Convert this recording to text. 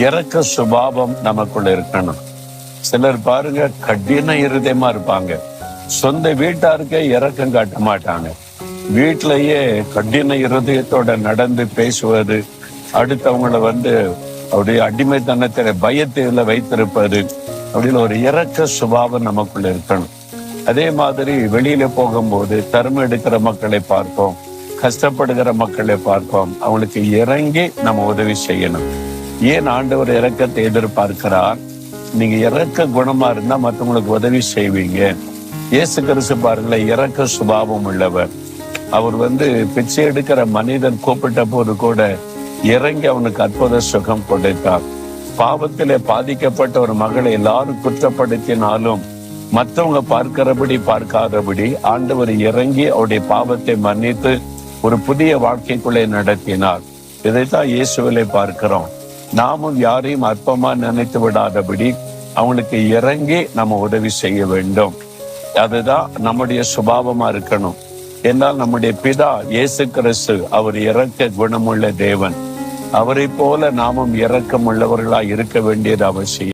இரக்க சுபாவம் நமக்குள்ள இருக்கணும். சிலர் பாருங்க, கடின இருதயமா இருப்பாங்க. சொந்த வீட்டாருக்கே இரக்கம் காட்ட மாட்டாங்க. வீட்டிலேயே கடின இருதயத்தோட நடந்து பேசுவது, அடுத்தவங்களை அப்படியே அடிமைத்தனத்தில பயத்தில வைத்திருப்பது, அப்படின்னு ஒரு இரக்க சுபாவம் நமக்குள்ள இருக்கணும். அதே மாதிரி வெளியில போகும்போது தர்மம் எடுக்கிற மக்களை பார்ப்போம், கஷ்டப்படுகிற மக்களை பார்ப்போம். அவங்களுக்கு இறங்கி நம்ம உதவி செய்யணும். ஏன் ஆண்டவர் இரக்கத்தை எதிர்பார்க்கிறார்? நீங்க இரக்க குணமா இருந்தா மற்றவங்களுக்கு உதவி செய்வீங்க. இயேசு கிறிஸ்து பாருங்களேன், இரக்க சுபாவம் உள்ளவர். அவர் பிச்சை எடுக்கிற மனிதன் கூப்பிட்ட போது கூட இறங்கி அவனுக்கு அற்புத சுகம் கொடுத்தார். பாவத்திலே பாதிக்கப்பட்ட ஒரு மகளை எல்லாரும் குற்றப்படுத்தினாலும் மற்றவங்க பார்க்கிறபடி பார்க்காதபடி ஆண்டவர் இறங்கி அவருடைய பாவத்தை மன்னித்து ஒரு புதிய வாழ்க்கைக்குள்ளே நடத்தினார். இதைத்தான் இயேசுவிலே பார்க்கிறோம். நாமும் யாரையும் அற்பமா நினைத்து விடாதபடி அவங்களுக்கு இறங்கி நம்ம உதவி செய்ய வேண்டும். அதுதான் நம்முடைய சுபாவமா இருக்கணும். என்னால் நம்முடைய பிதா இயேசு கிறிஸ்து அவர் இரக்க குணமுள்ள தேவன். அவரை போல நாமும் இரக்கம் உள்ளவர்களாய் இருக்க வேண்டியது அவசியம்.